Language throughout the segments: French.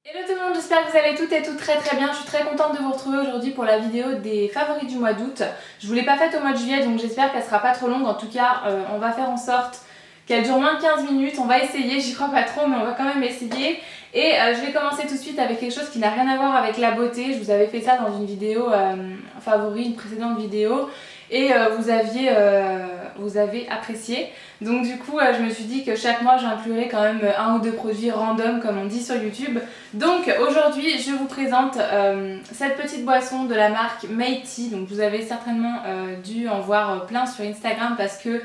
Hello tout le monde, j'espère que vous allez toutes et toutes très bien. Je suis très contente de vous retrouver aujourd'hui pour la vidéo des favoris du mois d'août. Je vous l'ai pas faite au mois de juillet, donc j'espère qu'elle sera pas trop longue. En tout cas, on va faire en sorte qu'elle dure moins de 15 minutes. On va essayer, j'y crois pas trop, mais on va quand même essayer. Et je vais commencer tout de suite avec quelque chose qui n'a rien à voir avec la beauté. Je vous avais fait ça dans une vidéo favori, une précédente vidéo. Et vous avez apprécié. Donc du coup je me suis dit que chaque mois j'inclurais quand même un ou deux produits random comme on dit sur YouTube. Donc aujourd'hui je vous présente cette petite boisson de la marque Meiti. Donc vous avez certainement dû en voir plein sur Instagram parce que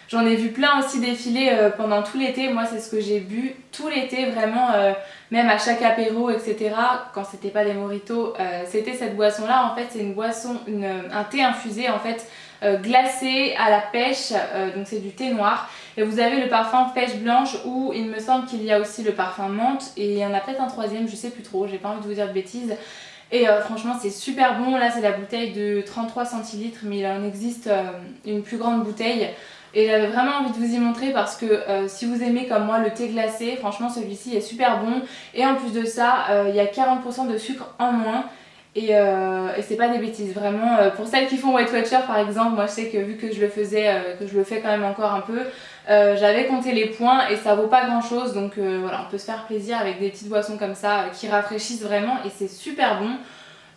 j'en ai vu plein aussi défiler pendant tout l'été. Moi c'est ce que j'ai bu tout l'été vraiment, même à chaque apéro etc. Quand c'était pas des mojitos, c'était cette boisson là. En fait c'est une boisson, un thé infusé en fait, glacé à la pêche, donc c'est du thé noir. Et vous avez le parfum pêche blanche où il me semble qu'il y a aussi le parfum menthe. Et il y en a peut-être un troisième, je sais plus trop, j'ai pas envie de vous dire de bêtises. Et franchement c'est super bon. Là c'est la bouteille de 33 centilitres mais il en existe une plus grande bouteille. Et j'avais vraiment envie de vous y montrer parce que si vous aimez comme moi le thé glacé, franchement celui-ci est super bon. Et en plus de ça, il y a 40% de sucre en moins. Et c'est pas des bêtises, vraiment. Pour celles qui font Weight Watcher par exemple, moi je sais que vu que je le faisais, que je le fais quand même encore un peu, j'avais compté les points et ça vaut pas grand chose. Donc voilà, on peut se faire plaisir avec des petites boissons comme ça qui rafraîchissent vraiment et c'est super bon.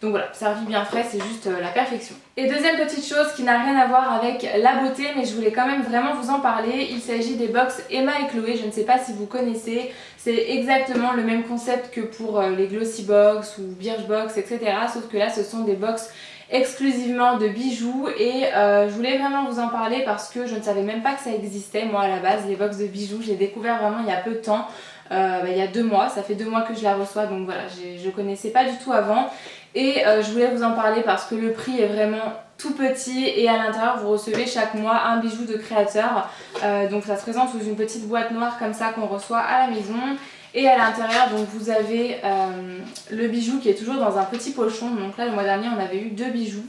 Donc voilà, servi bien frais, c'est juste la perfection. Et deuxième petite chose qui n'a rien à voir avec la beauté, mais je voulais quand même vraiment vous en parler, il s'agit des box Emma et Chloé, je ne sais pas si vous connaissez, c'est exactement le même concept que pour les Glossy Box ou Birchbox, etc. Sauf que là ce sont des box exclusivement de bijoux et je voulais vraiment vous en parler parce que je ne savais même pas que ça existait moi à la base, les box de bijoux, j'ai découvert vraiment il y a peu de temps. Il y a 2 mois, ça fait 2 mois que je la reçois donc voilà, je connaissais pas du tout avant et je voulais vous en parler parce que le prix est vraiment tout petit et à l'intérieur vous recevez chaque mois un bijou de créateur, donc ça se présente sous une petite boîte noire comme ça qu'on reçoit à la maison et à l'intérieur donc vous avez le bijou qui est toujours dans un petit pochon. Donc là le mois dernier on avait eu 2 bijoux.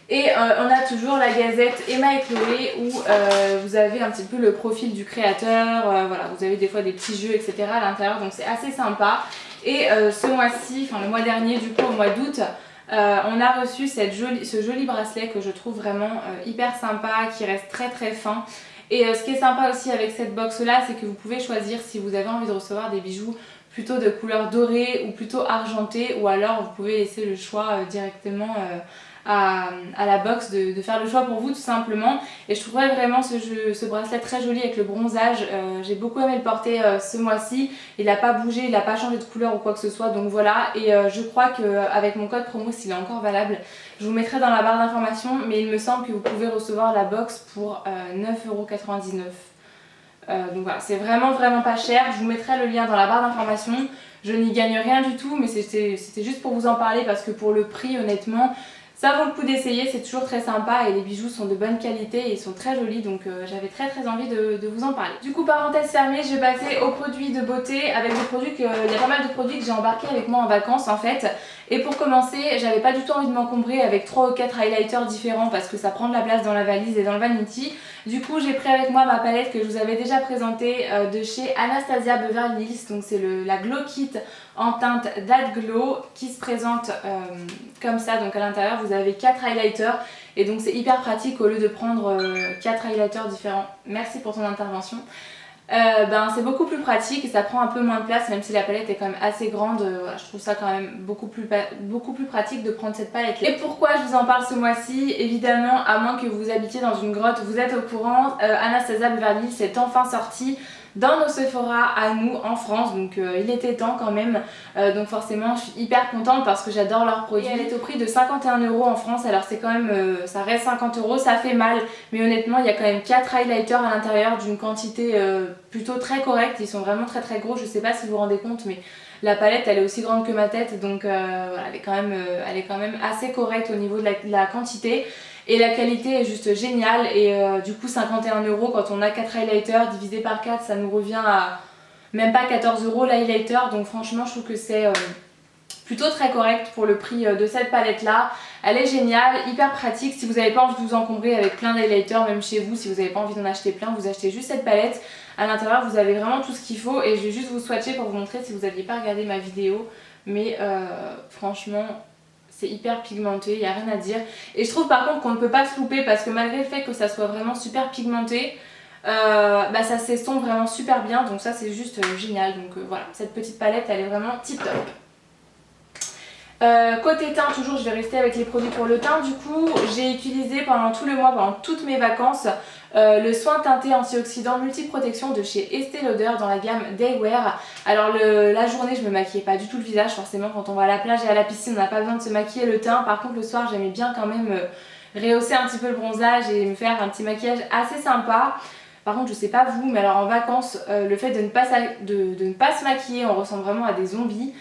Et on a toujours la gazette Emma et Chloé où vous avez un petit peu le profil du créateur, voilà, vous avez des fois des petits jeux etc à l'intérieur donc c'est assez sympa. Et ce mois-ci, enfin le mois dernier du coup au mois d'août, on a reçu ce joli bracelet que je trouve vraiment hyper sympa, qui reste très fin. Et ce qui est sympa aussi avec cette box là c'est que vous pouvez choisir si vous avez envie de recevoir des bijoux plutôt de couleur dorée ou plutôt argentée, ou alors vous pouvez laisser le choix directement à la box de faire le choix pour vous tout simplement. Et je trouverais vraiment ce bracelet très joli avec le bronzage. J'ai beaucoup aimé le porter ce mois-ci, il n'a pas bougé, il n'a pas changé de couleur ou quoi que ce soit, donc voilà. Et je crois qu'avec mon code promo, s'il est encore valable, je vous mettrai dans la barre d'informations, mais il me semble que vous pouvez recevoir la box pour 9,99 €. Donc voilà, c'est vraiment pas cher. Je vous mettrai le lien dans la barre d'informations. Je n'y gagne rien du tout, mais c'était juste pour vous en parler parce que pour le prix, honnêtement, ça vaut le coup d'essayer, c'est toujours très sympa et les bijoux sont de bonne qualité et ils sont très jolis, donc j'avais très envie de vous en parler. Du coup, parenthèse fermée, je vais passer aux produits de beauté avec des produits il y a pas mal de produits que j'ai embarqués avec moi en vacances en fait. Et pour commencer, j'avais pas du tout envie de m'encombrer avec 3 ou 4 highlighters différents parce que ça prend de la place dans la valise et dans le vanity. Du coup, j'ai pris avec moi ma palette que je vous avais déjà présentée de chez Anastasia Beverly Hills, donc c'est la Glow Kit en teinte That Glow qui se présente comme ça. Donc à l'intérieur vous avez 4 highlighters et donc c'est hyper pratique au lieu de prendre 4 highlighters différents. Merci pour ton intervention. C'est beaucoup plus pratique et ça prend un peu moins de place, même si la palette est quand même assez grande. Voilà, je trouve ça quand même beaucoup plus pratique de prendre cette palette là. Et pourquoi je vous en parle ce mois-ci? Évidemment, à moins que vous habitiez dans une grotte, vous êtes au courant, Anastasia Beverly Hills est enfin sortie dans nos Sephora à nous en France, donc il était temps quand même. Donc forcément je suis hyper contente parce que j'adore leurs produits. Et elle est au prix de 51 € en France, alors c'est quand même, ça reste 50 €, ça fait mal, mais honnêtement il y a quand même 4 highlighters à l'intérieur d'une quantité plutôt très correcte. Ils sont vraiment très gros, je sais pas si vous vous rendez compte, mais la palette elle est aussi grande que ma tête, donc voilà, elle est quand même assez correcte au niveau de la quantité. Et la qualité est juste géniale et du coup 51 € quand on a 4 highlighters divisé par 4, ça nous revient à même pas 14 € l'highlighter. Donc franchement je trouve que c'est plutôt très correct pour le prix de cette palette là. Elle est géniale, hyper pratique si vous n'avez pas envie de vous encombrer avec plein d'highlighters, même chez vous, si vous n'avez pas envie d'en acheter plein, vous achetez juste cette palette. À l'intérieur vous avez vraiment tout ce qu'il faut et je vais juste vous swatcher pour vous montrer si vous n'aviez pas regardé ma vidéo. Mais franchement c'est hyper pigmenté, il n'y a rien à dire. Et je trouve par contre qu'on ne peut pas se louper parce que malgré le fait que ça soit vraiment super pigmenté, ça s'estompe vraiment super bien, donc ça c'est juste génial. Donc voilà, cette petite palette elle est vraiment tip top. Côté teint, toujours je vais rester avec les produits pour le teint. Du coup j'ai utilisé pendant tout le mois, pendant toutes mes vacances, le soin teinté antioxydant multiprotection de chez Estée Lauder dans la gamme Daywear. Alors la journée je me maquillais pas du tout le visage, forcément quand on va à la plage et à la piscine on n'a pas besoin de se maquiller le teint. Par contre le soir j'aimais bien quand même rehausser un petit peu le bronzage et me faire un petit maquillage assez sympa. Par contre je sais pas vous, mais alors en vacances le fait de ne pas se maquiller, on ressemble vraiment à des zombies.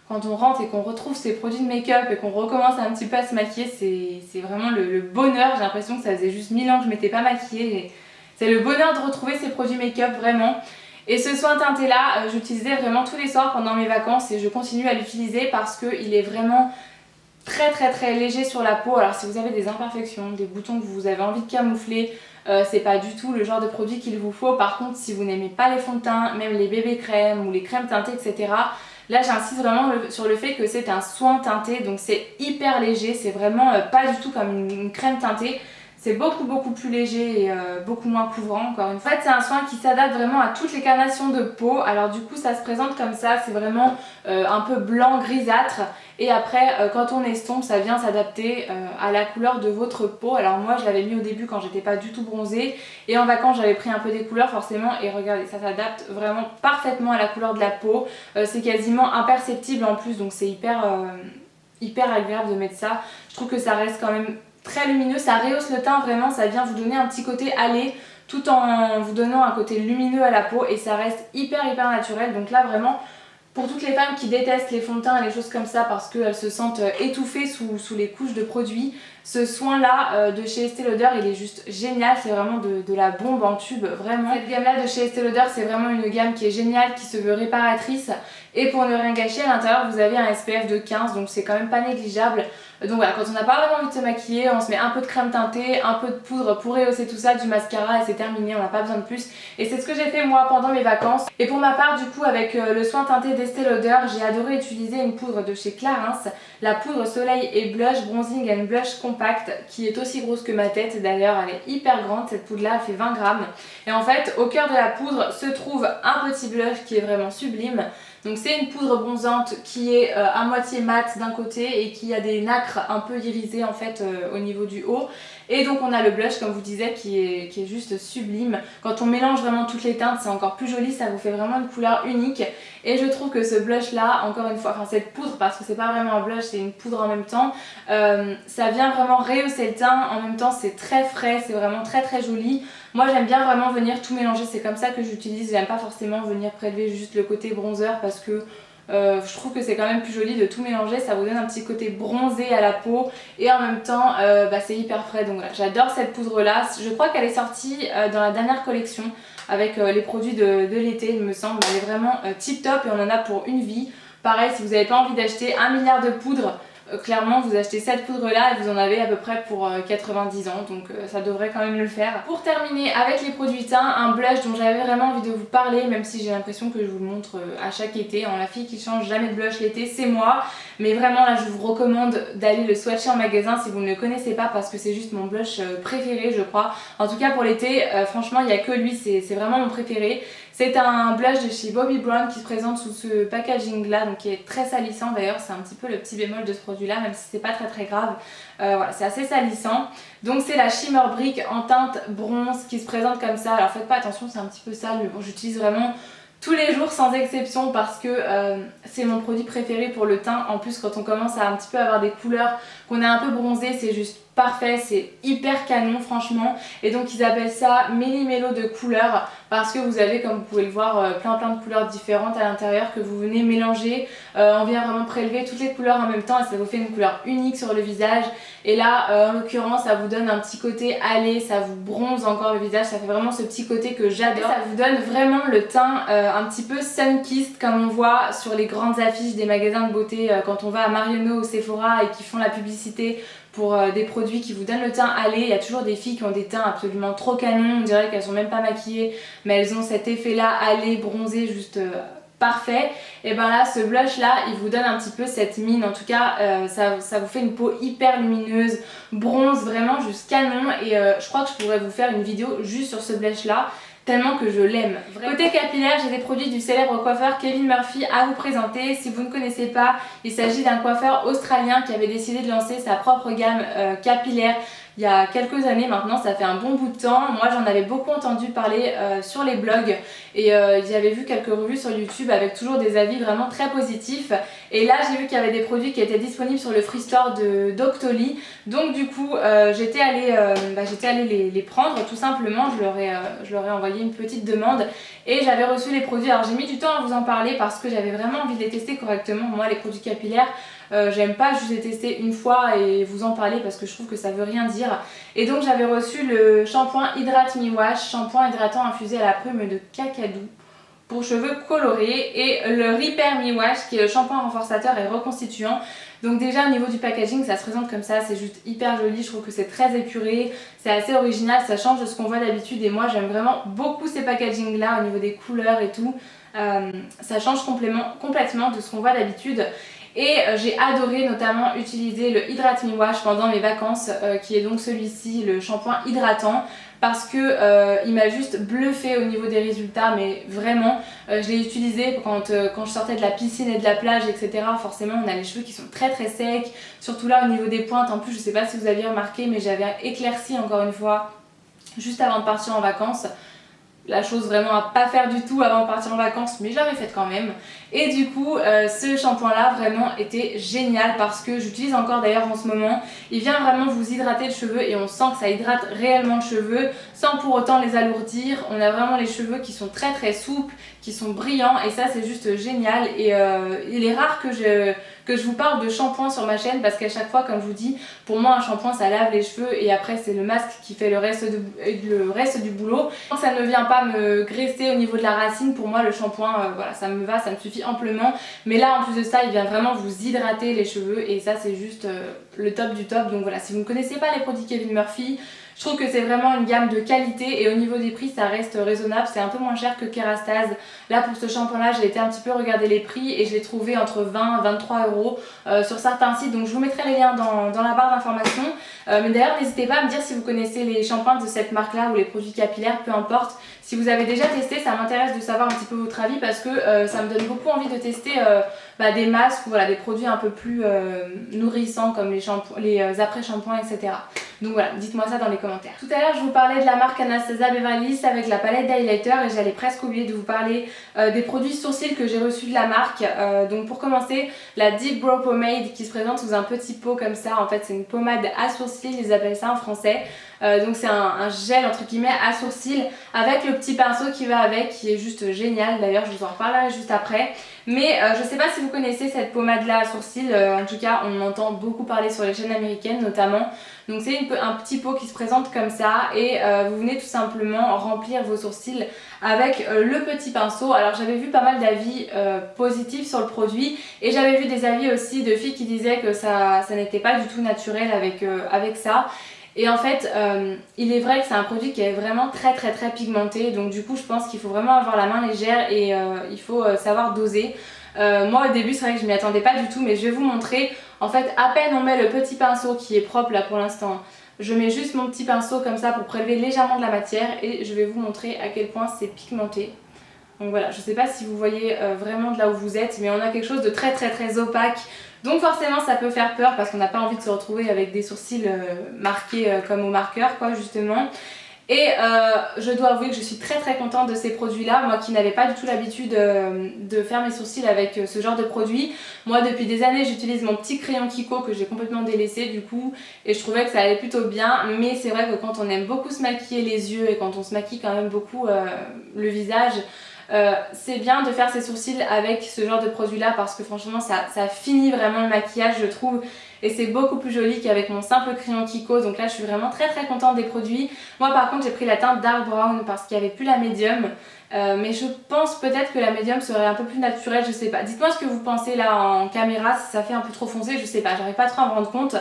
Quand on rentre et qu'on retrouve ses produits de make-up et qu'on recommence un petit peu à se maquiller, c'est vraiment le bonheur. J'ai l'impression que ça faisait juste 1000 ans que je m'étais pas maquillée. C'est le bonheur de retrouver ces produits make-up vraiment. Et ce soin teinté là, j'utilisais vraiment tous les soirs pendant mes vacances et je continue à l'utiliser parce qu'il est vraiment très léger sur la peau. Alors si vous avez des imperfections, des boutons que vous avez envie de camoufler, c'est pas du tout le genre de produit qu'il vous faut. Par contre si vous n'aimez pas les fonds de teint, même les bébés crèmes ou les crèmes teintées etc., là j'insiste vraiment sur le fait que c'est un soin teinté, donc c'est hyper léger, c'est vraiment pas du tout comme une crème teintée. C'est beaucoup plus léger et beaucoup moins couvrant encore une fois. En fait c'est un soin qui s'adapte vraiment à toutes les carnations de peau. Alors du coup ça se présente comme ça, c'est vraiment un peu blanc grisâtre. Et après quand on estompe ça vient s'adapter à la couleur de votre peau. Alors moi je l'avais mis au début quand j'étais pas du tout bronzée. Et en vacances j'avais pris un peu des couleurs forcément. Et regardez ça s'adapte vraiment parfaitement à la couleur de la peau. C'est quasiment imperceptible en plus, donc c'est hyper agréable de mettre ça. Je trouve que ça reste quand même très lumineux, ça rehausse le teint vraiment, ça vient vous donner un petit côté allé tout en vous donnant un côté lumineux à la peau et ça reste hyper naturel. Donc là vraiment pour toutes les femmes qui détestent les fonds de teint et les choses comme ça parce qu'elles se sentent étouffées sous les couches de produits, ce soin là de chez Estée Lauder il est juste génial, c'est vraiment de la bombe en tube vraiment. Cette gamme là de chez Estée Lauder c'est vraiment une gamme qui est géniale, qui se veut réparatrice et pour ne rien gâcher à l'intérieur vous avez un SPF de 15 donc c'est quand même pas négligeable. Donc voilà, quand on n'a pas vraiment envie de se maquiller, on se met un peu de crème teintée, un peu de poudre pour rehausser tout ça, du mascara et c'est terminé, on n'a pas besoin de plus. Et c'est ce que j'ai fait moi pendant mes vacances. Et pour ma part du coup avec le soin teinté d'Estée Lauder, j'ai adoré utiliser une poudre de chez Clarins, la poudre Soleil et Blush Bronzing and Blush Compact qui est aussi grosse que ma tête d'ailleurs, elle est hyper grande cette poudre là, elle fait 20 grammes. Et en fait au cœur de la poudre se trouve un petit blush qui est vraiment sublime. Donc c'est une poudre bronzante qui est à moitié mat d'un côté et qui a des nacres un peu irisées en fait au niveau du haut. Et donc on a le blush comme vous disais qui est juste sublime. Quand on mélange vraiment toutes les teintes c'est encore plus joli, ça vous fait vraiment une couleur unique. Et je trouve que ce blush là, encore une fois, enfin cette poudre parce que c'est pas vraiment un blush, c'est une poudre en même temps, ça vient vraiment rehausser le teint, en même temps c'est très frais, c'est vraiment très joli. Moi j'aime bien vraiment venir tout mélanger, c'est comme ça que j'utilise, j'aime pas forcément venir prélever juste le côté bronzer parce que je trouve que c'est quand même plus joli de tout mélanger, ça vous donne un petit côté bronzé à la peau et en même temps c'est hyper frais. Donc voilà, j'adore cette poudre là, je crois qu'elle est sortie dans la dernière collection avec les produits de l'été il me semble, elle est vraiment tip top et on en a pour une vie. Pareil si vous n'avez pas envie d'acheter 1 milliard de poudres, clairement vous achetez cette poudre là et vous en avez à peu près pour 90 ans donc ça devrait quand même le faire. Pour terminer avec les produits teint, un blush dont j'avais vraiment envie de vous parler même si j'ai l'impression que je vous le montre à chaque été. La fille qui change jamais de blush l'été c'est moi, mais vraiment là je vous recommande d'aller le swatcher en magasin si vous ne le connaissez pas parce que c'est juste mon blush préféré je crois. En tout cas pour l'été franchement il n'y a que lui, c'est vraiment mon préféré. C'est un blush de chez Bobbi Brown qui se présente sous ce packaging là, donc qui est très salissant d'ailleurs, c'est un petit peu le petit bémol de ce produit là, même si c'est pas très grave. Voilà, c'est assez salissant. Donc c'est la Shimmer Brick en teinte bronze qui se présente comme ça. Alors faites pas attention, c'est un petit peu sale, mais bon j'utilise vraiment tous les jours sans exception parce que c'est mon produit préféré pour le teint. En plus quand on commence à un petit peu avoir des couleurs, qu'on est un peu bronzé, c'est juste parfait, c'est hyper canon franchement. Et donc ils appellent ça méli-mélo de couleurs parce que vous avez comme vous pouvez le voir plein de couleurs différentes à l'intérieur que vous venez mélanger. On vient vraiment prélever toutes les couleurs en même temps et ça vous fait une couleur unique sur le visage. Et là en l'occurrence ça vous donne un petit côté allé, ça vous bronze encore le visage, ça fait vraiment ce petit côté que j'adore. Ça vous donne vraiment le teint un petit peu sun-kissed comme on voit sur les grandes affiches des magasins de beauté quand on va à Marionneau ou Sephora et qui font la publicité pour des produits qui vous donnent le teint hâlé. Il y a toujours des filles qui ont des teints absolument trop canons, on dirait qu'elles sont même pas maquillées mais elles ont cet effet là hâlé, bronzé, juste parfait. Et ben là, ce blush là, il vous donne un petit peu cette mine, en tout cas ça vous fait une peau hyper lumineuse, bronze, vraiment juste canon. Et je crois que je pourrais vous faire une vidéo juste sur ce blush là, tellement que je l'aime. Côté capillaire, j'ai des produits du célèbre coiffeur Kevin Murphy à vous présenter. Si vous ne connaissez pas, il s'agit d'un coiffeur australien qui avait décidé de lancer sa propre gamme capillaire il y a quelques années maintenant, ça fait un bon bout de temps. Moi j'en avais beaucoup entendu parler sur les blogs et j'avais vu quelques revues sur YouTube avec toujours des avis vraiment très positifs. Et là j'ai vu qu'il y avait des produits qui étaient disponibles sur le free store de Doctoly. Donc du coup j'étais allée les prendre tout simplement, je leur ai envoyé une petite demande et j'avais reçu les produits. Alors j'ai mis du temps à vous en parler parce que j'avais vraiment envie de les tester correctement. Moi les produits capillaires, j'aime pas juste les tester une fois et vous en parler parce que je trouve que ça veut rien dire. Et donc j'avais reçu le shampoing Hydrate Me Wash, shampoing hydratant infusé à la prune de cacadou pour cheveux colorés, et le Repair Me Wash qui est le shampoing renforçateur et reconstituant. Donc déjà au niveau du packaging ça se présente comme ça, c'est juste hyper joli, je trouve que c'est très épuré, c'est assez original, ça change de ce qu'on voit d'habitude et moi j'aime vraiment beaucoup ces packaging là au niveau des couleurs et tout. Ça change complètement de ce qu'on voit d'habitude. Et j'ai adoré notamment utiliser le Hydrate Me Wash pendant mes vacances, qui est donc celui-ci, le shampoing hydratant, parce que il m'a juste bluffé au niveau des résultats, mais vraiment je l'ai utilisé quand je sortais de la piscine et de la plage, etc. Forcément on a les cheveux qui sont très très secs, surtout là au niveau des pointes. En plus je sais pas si vous aviez remarqué mais j'avais éclairci encore une fois juste avant de partir en vacances. La chose vraiment à pas faire du tout avant de partir en vacances, mais je l'avais faite quand même. Et du coup ce shampoing là vraiment était génial parce que j'utilise encore d'ailleurs en ce moment. Il vient vraiment vous hydrater le cheveu et on sent que ça hydrate réellement le cheveu sans pour autant les alourdir. On a vraiment les cheveux qui sont très très souples, qui sont brillants et ça c'est juste génial. Et il est rare que je vous parle de shampoing sur ma chaîne parce qu'à chaque fois, comme je vous dis, pour moi un shampoing ça lave les cheveux et après c'est le masque qui fait le reste du boulot. Donc ça ne vient pas me graisser au niveau de la racine, pour moi le shampoing voilà, ça me va, ça me suffit amplement. Mais là en plus de ça il vient vraiment vous hydrater les cheveux et ça c'est juste le top du top. Donc voilà, si vous ne connaissez pas les produits Kevin Murphy, je trouve que c'est vraiment une gamme de qualité et au niveau des prix ça reste raisonnable, c'est un peu moins cher que Kerastase. Là pour ce shampoing là j'ai été un petit peu regarder les prix et je l'ai trouvé entre 20 et 23 euros sur certains sites, donc je vous mettrai les liens dans la barre d'informations. Mais d'ailleurs n'hésitez pas à me dire si vous connaissez les shampoings de cette marque là ou les produits capillaires, peu importe. Si vous avez déjà testé, ça m'intéresse de savoir un petit peu votre avis parce que ça me donne beaucoup envie de tester des masques ou voilà, des produits un peu plus nourrissants comme les après-shampoings, etc. Donc voilà, dites-moi ça dans les commentaires. Tout à l'heure, je vous parlais de la marque Anastasia Beverly Hills avec la palette d'highlighter et j'allais presque oublier de vous parler des produits sourcils que j'ai reçus de la marque. Donc pour commencer, la Deep Brow Pomade qui se présente sous un petit pot comme ça. En fait, c'est une pommade à sourcils, ils appellent ça en français. Donc c'est un gel entre guillemets à sourcils avec le petit pinceau qui va avec, qui est juste génial. D'ailleurs je vous en reparlerai juste après. Mais je sais pas si vous connaissez cette pommade là à sourcils, en tout cas on en entend beaucoup parler sur les chaînes américaines notamment. Donc c'est un petit pot qui se présente comme ça et vous venez tout simplement remplir vos sourcils avec le petit pinceau. Alors j'avais vu pas mal d'avis positifs sur le produit et j'avais vu des avis aussi de filles qui disaient que ça n'était pas du tout naturel avec ça. Et en fait il est vrai que c'est un produit qui est vraiment très pigmenté, donc du coup je pense qu'il faut vraiment avoir la main légère et il faut savoir doser. Moi au début c'est vrai que je m'y attendais pas du tout, mais je vais vous montrer. En fait à peine on met le petit pinceau qui est propre là pour l'instant, je mets juste mon petit pinceau comme ça pour prélever légèrement de la matière et je vais vous montrer à quel point c'est pigmenté. Donc voilà, je sais pas si vous voyez vraiment de là où vous êtes, mais on a quelque chose de très opaque. Donc forcément ça peut faire peur parce qu'on n'a pas envie de se retrouver avec des sourcils marqués comme au marqueur quoi justement. Et je dois avouer que je suis très contente de ces produits là, moi qui n'avais pas du tout l'habitude de faire mes sourcils avec ce genre de produit. Moi depuis des années j'utilise mon petit crayon Kiko que j'ai complètement délaissé du coup et je trouvais que ça allait plutôt bien, mais c'est vrai que quand on aime beaucoup se maquiller les yeux et quand on se maquille quand même beaucoup le visage, c'est bien de faire ses sourcils avec ce genre de produit là parce que franchement ça finit vraiment le maquillage je trouve. et c'est beaucoup plus joli qu'avec mon simple crayon Kiko. Donc là je suis vraiment très contente des produits. Moi par contre j'ai pris la teinte Dark Brown parce qu'il n'y avait plus la médium. Mais je pense peut-être que la médium serait un peu plus naturelle, je sais pas. Dites-moi ce que vous pensez là en caméra, si ça fait un peu trop foncé, je sais pas, j'arrive pas trop à me rendre compte.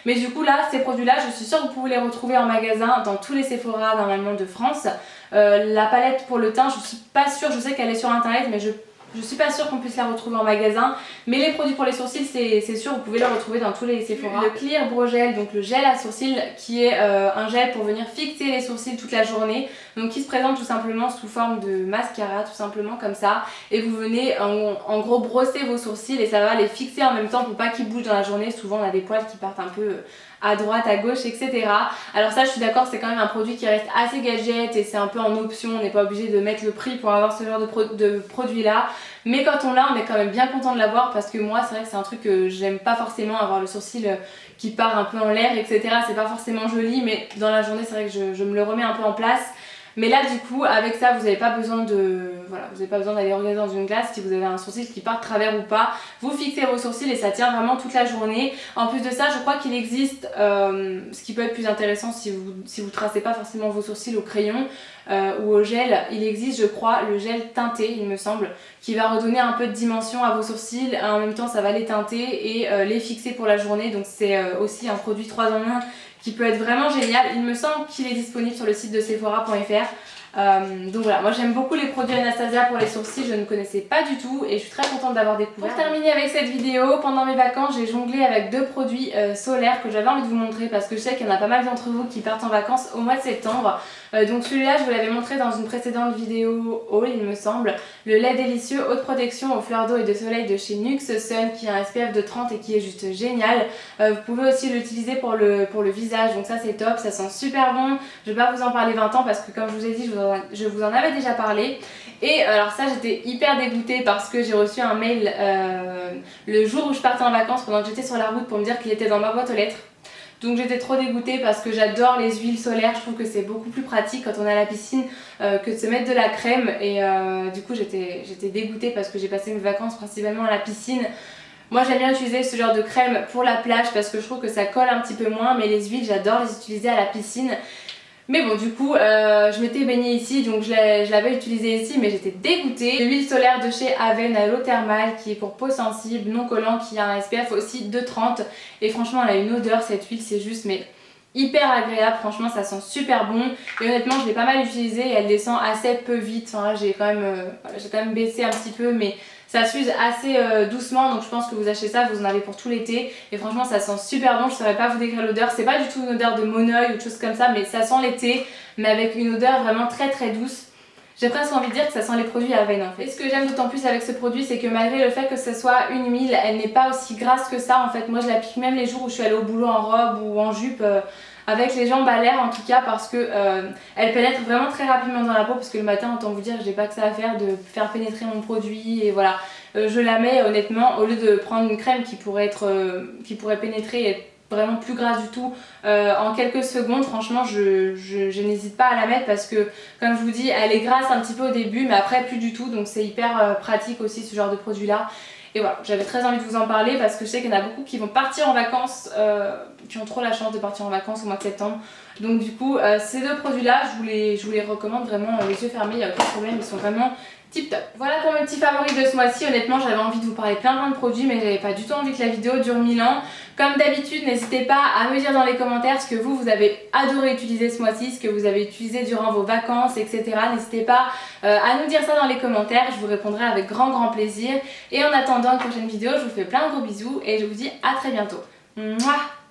Mais du coup là, ces produits là, je suis sûre que vous pouvez les retrouver en magasin dans tous les Sephora normalement de France. La palette pour le teint, je suis pas sûre, je sais qu'elle est sur internet mais je suis pas sûre qu'on puisse la retrouver en magasin. Mais les produits pour les sourcils, c'est sûr, vous pouvez les retrouver dans tous les Sephora. Le Clear Brow Gel, donc le gel à sourcils qui est un gel pour venir fixer les sourcils toute la journée. Donc qui se présente tout simplement sous forme de mascara, tout simplement comme ça. Et vous venez en gros brosser vos sourcils et ça va les fixer en même temps pour pas qu'ils bougent dans la journée. Souvent on a des poils qui partent un peu à droite, à gauche, etc. Alors ça je suis d'accord, c'est quand même un produit qui reste assez gadget et c'est un peu en option, on n'est pas obligé de mettre le prix pour avoir ce genre de produit là. Mais quand on l'a, on est quand même bien content de l'avoir parce que moi c'est vrai que c'est un truc que j'aime pas forcément, avoir le sourcil qui part un peu en l'air, etc. C'est pas forcément joli, mais dans la journée c'est vrai que je me le remets un peu en place. Mais là du coup avec ça vous n'avez pas besoin de voilà, vous n'avez pas besoin d'aller regarder dans une glace si vous avez un sourcil qui part de travers ou pas. Vous fixez vos sourcils et ça tient vraiment toute la journée. En plus de ça je crois qu'il existe ce qui peut être plus intéressant si vous tracez pas forcément vos sourcils au crayon ou au gel, il existe je crois le gel teinté il me semble, qui va redonner un peu de dimension à vos sourcils, en même temps ça va les teinter et les fixer pour la journée. Donc c'est aussi un produit 3 en 1 qui peut être vraiment génial. Il me semble qu'il est disponible sur le site de Sephora.fr. Donc voilà, moi j'aime beaucoup les produits Anastasia pour les sourcils, je ne connaissais pas du tout et je suis très contente d'avoir découvert. Pour terminer avec cette vidéo, pendant mes vacances j'ai jonglé avec 2 produits solaires que j'avais envie de vous montrer parce que je sais qu'il y en a pas mal d'entre vous qui partent en vacances au mois de septembre. Donc celui-là je vous l'avais montré dans une précédente vidéo haul il me semble, le lait délicieux haute protection aux fleurs d'eau et de soleil de chez Nux Sun qui a un SPF de 30 et qui est juste génial. Vous pouvez aussi l'utiliser pour le visage, donc ça c'est top, ça sent super bon. Je vais pas vous en parler 20 ans parce que comme je vous ai dit je vous en avais déjà parlé. Et alors ça j'étais hyper dégoûtée parce que j'ai reçu un mail le jour où je partais en vacances pendant que j'étais sur la route pour me dire qu'il était dans ma boîte aux lettres. Donc j'étais trop dégoûtée parce que j'adore les huiles solaires, je trouve que c'est beaucoup plus pratique quand on est à la piscine que de se mettre de la crème et du coup j'étais dégoûtée parce que j'ai passé mes vacances principalement à la piscine. Moi j'aime bien utiliser ce genre de crème pour la plage parce que je trouve que ça colle un petit peu moins, mais les huiles j'adore les utiliser à la piscine. Mais bon du coup je m'étais baignée ici donc je l'avais utilisé ici mais j'étais dégoûtée. L'huile solaire de chez Aven à l'eau thermale qui est pour peau sensible, non collant, qui a un SPF aussi de 30 et franchement elle a une odeur cette huile, c'est juste mais hyper agréable, franchement ça sent super bon et honnêtement je l'ai pas mal utilisée et elle descend assez peu vite. Enfin là j'ai quand même baissé un petit peu mais ça s'use assez doucement donc je pense que vous achetez ça, vous en avez pour tout l'été et franchement ça sent super bon, je saurais pas vous décrire l'odeur, c'est pas du tout une odeur de monoeil ou de choses comme ça mais ça sent l'été mais avec une odeur vraiment très douce. J'ai presque envie de dire que ça sent les produits Aven en fait. Et ce que j'aime d'autant plus avec ce produit c'est que malgré le fait que ce soit une huile, elle n'est pas aussi grasse que ça en fait. Moi je l'applique même les jours où je suis allée au boulot en robe ou en jupe avec les jambes à l'air en tout cas parce que elle pénètre vraiment très rapidement dans la peau parce que le matin autant vous dire j'ai pas que ça à faire de faire pénétrer mon produit et voilà. Je la mets honnêtement au lieu de prendre une crème qui pourrait pénétrer et être vraiment plus grasse du tout en quelques secondes. Franchement je n'hésite pas à la mettre parce que comme je vous dis elle est grasse un petit peu au début mais après plus du tout donc c'est hyper pratique aussi ce genre de produit là. Et voilà, j'avais très envie de vous en parler parce que je sais qu'il y en a beaucoup qui vont partir en vacances, qui ont trop la chance de partir en vacances au mois de septembre. Donc du coup, ces 2 produits-là, je vous les recommande vraiment les yeux fermés, il n'y a aucun problème, ils sont vraiment tip top. Voilà pour mes petits favoris de ce mois-ci. Honnêtement, j'avais envie de vous parler plein de produits, mais j'avais pas du tout envie que la vidéo dure 1000 ans. Comme d'habitude, n'hésitez pas à me dire dans les commentaires ce que vous avez adoré utiliser ce mois-ci, ce que vous avez utilisé durant vos vacances, etc. N'hésitez pas à nous dire ça dans les commentaires, je vous répondrai avec grand plaisir. Et en attendant une prochaine vidéo, je vous fais plein de gros bisous et je vous dis à très bientôt. Mouah.